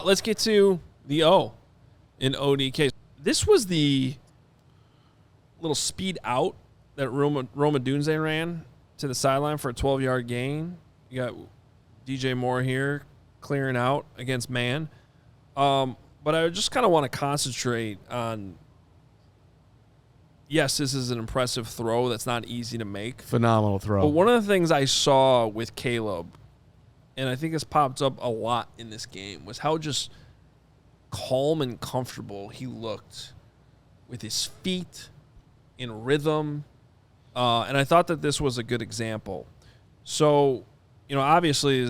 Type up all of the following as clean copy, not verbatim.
Let's get to the O in ODK. This was the little speed out that Roma Dunze ran to the sideline for a 12-yard gain. You got DJ Moore here clearing out against man. But I just kind of want to concentrate on, yes, this is an impressive throw that's not easy to make. Phenomenal throw. But one of the things I saw with Caleb, and I think it's popped up a lot in this game, was how just calm and comfortable he looked with his feet in rhythm. And I thought that this was a good example. So, obviously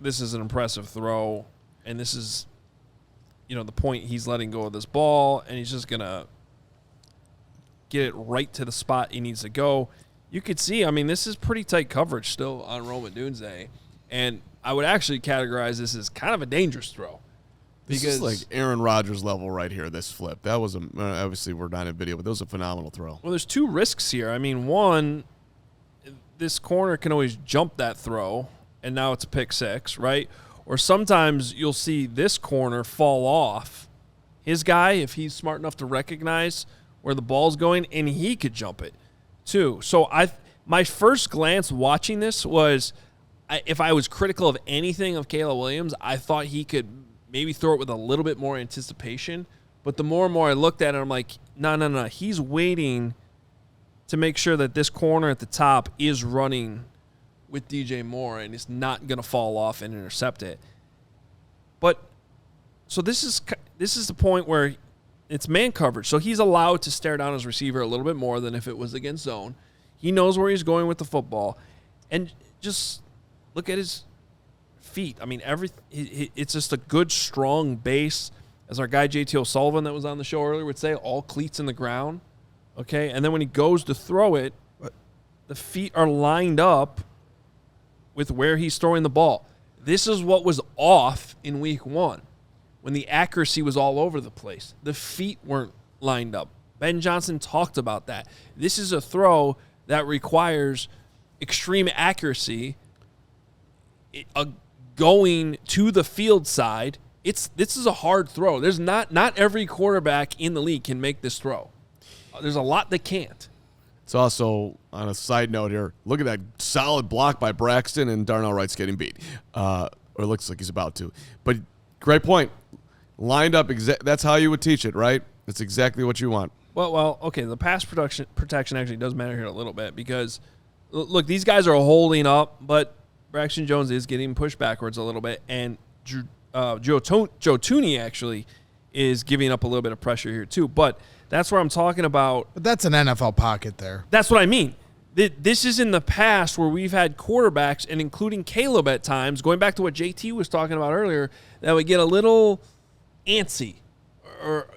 this is an impressive throw, and this is, the point he's letting go of this ball, and he's just going to get it right to the spot he needs to go. You could see, this is pretty tight coverage still on Roma Dunze, and I would actually categorize this as kind of a dangerous throw. This is like Aaron Rodgers level right here, this flip. That was, obviously we're not in video, but that was a phenomenal throw. Well, there's two risks here. One, this corner can always jump that throw, and now it's a pick six, right? Or sometimes you'll see this corner fall off his guy if he's smart enough to recognize where the ball's going, and he could jump it too. So my first glance watching this was, if I was critical of anything of Caleb Williams, I thought he could maybe throw it with a little bit more anticipation. But the more and more I looked at it, I'm like, no. He's waiting to make sure that this corner at the top is running with DJ Moore and it's not going to fall off and intercept it. But so this is the point where it's man coverage. So he's allowed to stare down his receiver a little bit more than if it was against zone. He knows where he's going with the football. And just look at his feet. It's just a good, strong base. As our guy JT O'Sullivan that was on the show earlier would say, all cleats in the ground. Okay? And then when he goes to throw it, the feet are lined up with where he's throwing the ball. This is what was off in week one when the accuracy was all over the place. The feet weren't lined up. Ben Johnson talked about that. This is a throw that requires extreme accuracy, going to the field side. This is a hard throw. There's not every quarterback in the league can make this throw. There's a lot that can't. It's also, on a side note here, look at that solid block by Braxton, and Darnell Wright's getting beat. Or looks like he's about to. But great point. Lined up, that's how you would teach it, right? That's exactly what you want. Well, okay, the pass protection actually does matter here a little bit because, look, these guys are holding up, but Braxton Jones is getting pushed backwards a little bit, and Joe Thuney actually is giving up a little bit of pressure here too. But that's where I'm talking about. But that's an NFL pocket there. That's what I mean. This is in the past where we've had quarterbacks, and including Caleb at times, going back to what JT was talking about earlier, that would get a little antsy, or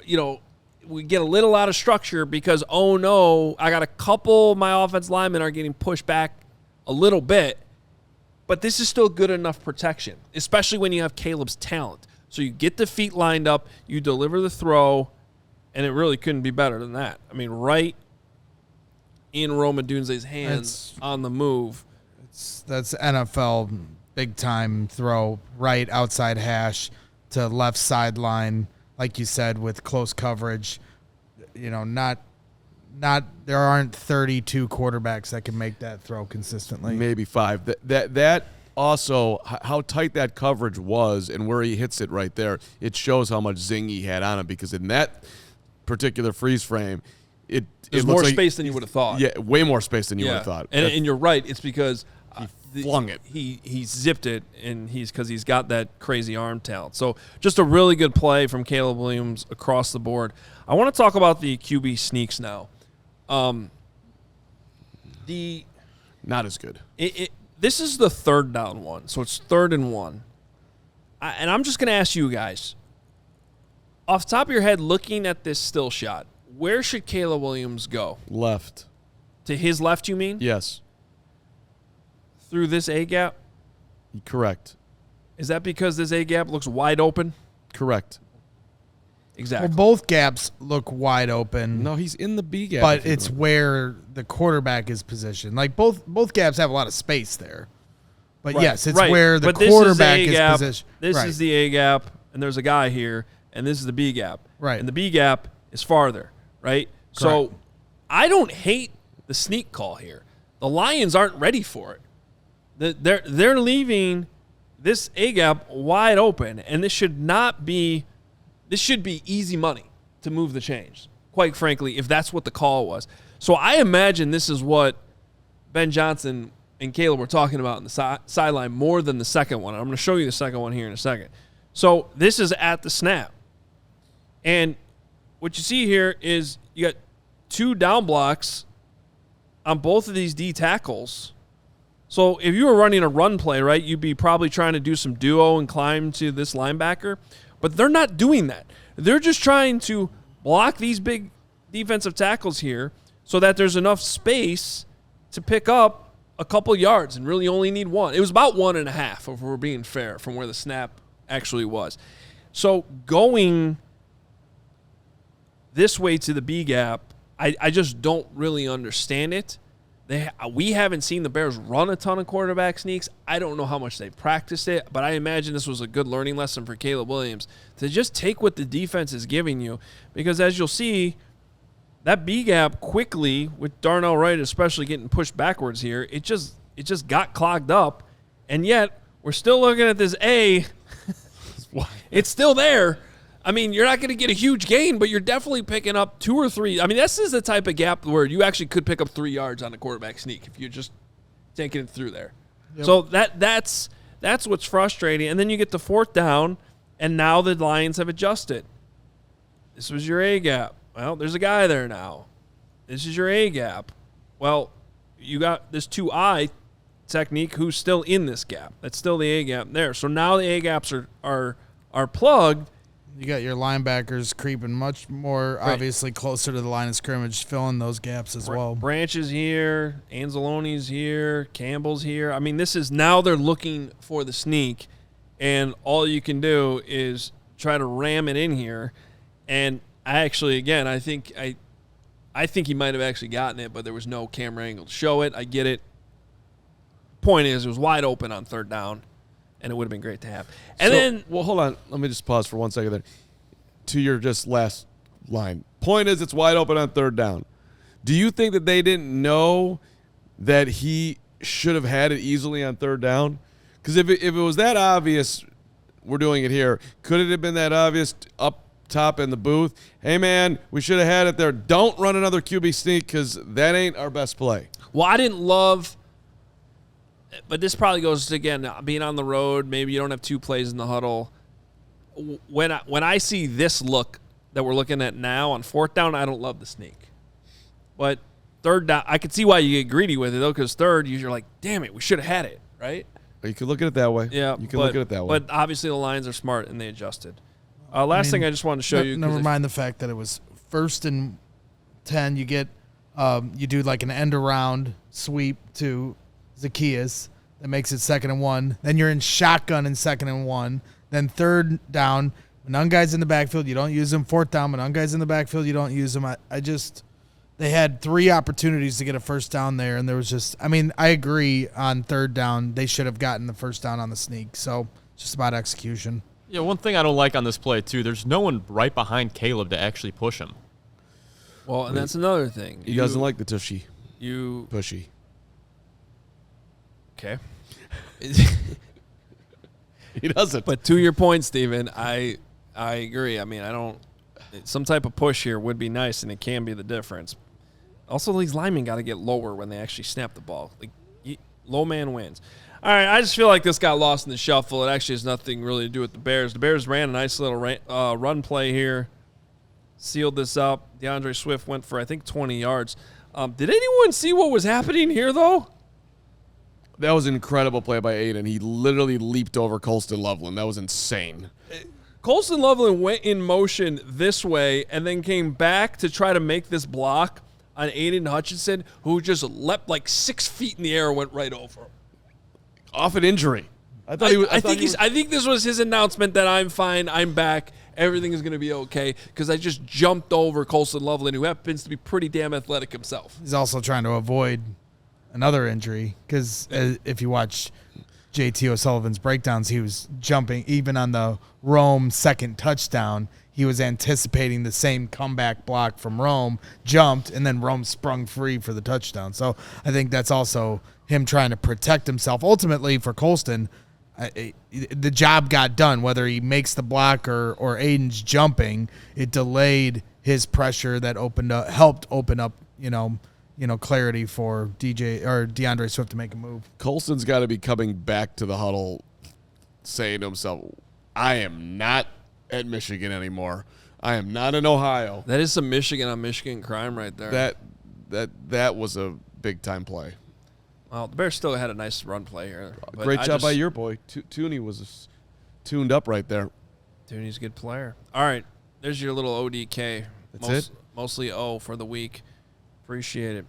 we get a little out of structure because, oh no, I got a couple of my offense linemen are getting pushed back a little bit. But this is still good enough protection, especially when you have Caleb's talent. So you get the feet lined up, you deliver the throw, and it really couldn't be better than that. Right in Roma Dunze's hands on the move. That's NFL big-time throw, right outside hash to left sideline, like you said, with close coverage. Not there aren't 32 quarterbacks that can make that throw consistently. Maybe 5. That also, how tight that coverage was and where he hits it right there, it shows how much zing he had on him, because in that particular freeze frame, there's more space than you would have thought. Yeah, way more space than you would have thought. And you're right. It's because he flung it. He zipped it, and because he's got that crazy arm talent. So just a really good play from Caleb Williams across the board. I want to talk about the QB sneaks now. Not as good. This is the third down one, so it's 3rd and 1. And I'm just going to ask you guys, off the top of your head, looking at this still shot, where should Caleb Williams go? Left. To his left, you mean? Yes. Through this A-gap? Correct. Is that because this A-gap looks wide open? Correct. Exactly. Well, both gaps look wide open. No, he's in the B gap. But it's where the quarterback is positioned. Like both gaps have a lot of space there. But yes, it's where the quarterback is positioned. This is the A gap. and there's a guy here, and this is the B gap. Right. And the B gap is farther, right? Correct. So I don't hate the sneak call here. The Lions aren't ready for it. They're leaving this A gap wide open, and this should be easy money to move the chains, quite frankly, if that's what the call was. So I imagine this is what Ben Johnson and Caleb were talking about in the sideline more than the second one. I'm going to show you the second one here in a second. So this is at the snap. And what you see here is you got 2 down blocks on both of these D tackles. So if you were running a run play, right, you'd be probably trying to do some duo and climb to this linebacker. But they're not doing that. They're just trying to block these big defensive tackles here so that there's enough space to pick up a couple yards and really only need 1. It was about 1.5, if we're being fair, from where the snap actually was. So going this way to the B gap, I just don't really understand it. We haven't seen the Bears run a ton of quarterback sneaks. I don't know how much they've practiced it, but I imagine this was a good learning lesson for Caleb Williams to just take what the defense is giving you. Because as you'll see, that B gap quickly, with Darnell Wright especially getting pushed backwards here, it just got clogged up. And yet, we're still looking at this A. It's still there. I mean, you're not going to get a huge gain, but you're definitely picking up 2 or 3. I mean, this is the type of gap where you actually could pick up 3 yards on a quarterback sneak if you're just taking it through there. Yep. So that's what's frustrating. And then you get the 4th down, and now the Lions have adjusted. This was your A gap. Well, there's a guy there now. This is your A gap. Well, you got this 2-eye technique who's still in this gap. That's still the A gap there. So now the A gaps are plugged. You got your linebackers creeping much more, obviously, closer to the line of scrimmage, filling those gaps as well. Branch is here. Anzalone's here. Campbell's here. I mean, this is now they're looking for the sneak, and all you can do is try to ram it in here. And I actually, again, I think he might have actually gotten it, but there was no camera angle to show it. I get it. Point is, it was wide open on 3rd down. And it would have been great to have. And well, hold on. Let me just pause for 1 second there. To your just last line. Point is, it's wide open on 3rd down. Do you think that they didn't know that he should have had it easily on 3rd down? Because if it was that obvious, we're doing it here. Could it have been that obvious up top in the booth? Hey, man, we should have had it there. Don't run another QB sneak because that ain't our best play. Well, I didn't love – but this probably goes to, again, being on the road. Maybe you don't have 2 plays in the huddle. When I see this look that we're looking at now on 4th down, I don't love the sneak. But 3rd down, I could see why you get greedy with it, though, because 3rd, you're like, damn it, we should have had it, right? You could look at it that way. Yeah, you can look at it that way. But obviously the Lions are smart, and they adjusted. Last thing I just wanted to show you. Never mind the fact that it was 1st and 10. You get you do like an end around sweep to Zacchaeus that makes it 2nd and 1. Then you're in shotgun in 2nd and 1. Then 3rd down, when none guys in the backfield, you don't use them. 4th down, when none guys in the backfield, you don't use them. They had 3 opportunities to get a 1st down there, and there was just, I mean, I agree on 3rd down. They should have gotten the 1st down on the sneak. So it's just about execution. Yeah, one thing I don't like on this play, too, there's no one right behind Caleb to actually push him. Well, and that's another thing. He doesn't like the tushy. Pushy. Okay. He doesn't. But to your point, Steven, I agree. I mean, some type of push here would be nice, and it can be the difference. Also, these linemen got to get lower when they actually snap the ball. Like, low man wins. All right, I just feel like this got lost in the shuffle. It actually has nothing really to do with the Bears. The Bears ran a nice little run play here, sealed this up. DeAndre Swift went for, I think, 20 yards. Did anyone see what was happening here, though? That was an incredible play by Aiden. He literally leaped over Colston Loveland. That was insane. Colston Loveland went in motion this way and then came back to try to make this block on Aiden Hutchinson, who just leapt like 6 feet in the air and went right over him. Off an injury. I think this was his announcement that I'm fine, I'm back, everything is going to be okay, because I just jumped over Colston Loveland, who happens to be pretty damn athletic himself. He's also trying to avoid another injury, because if you watch JT O'Sullivan's breakdowns, he was jumping even on the Rome second touchdown. He was anticipating the same comeback block from Rome, jumped, and then Rome sprung free for the touchdown. So I think that's also him trying to protect himself. Ultimately, for Colston, the job got done. Whether he makes the block or Aiden's jumping, it delayed his pressure that helped open up, clarity for DeAndre Swift to make a move. Colston's got to be coming back to the huddle saying to himself, I am not at Michigan anymore. I am not in Ohio. That is some Michigan on Michigan crime right there. That was a big-time play. Well, the Bears still had a nice run play here. Great job by your boy. Tooney was tuned up right there. Tooney's a good player. All right, there's your little ODK. That's it? Mostly O for the week. Appreciate it.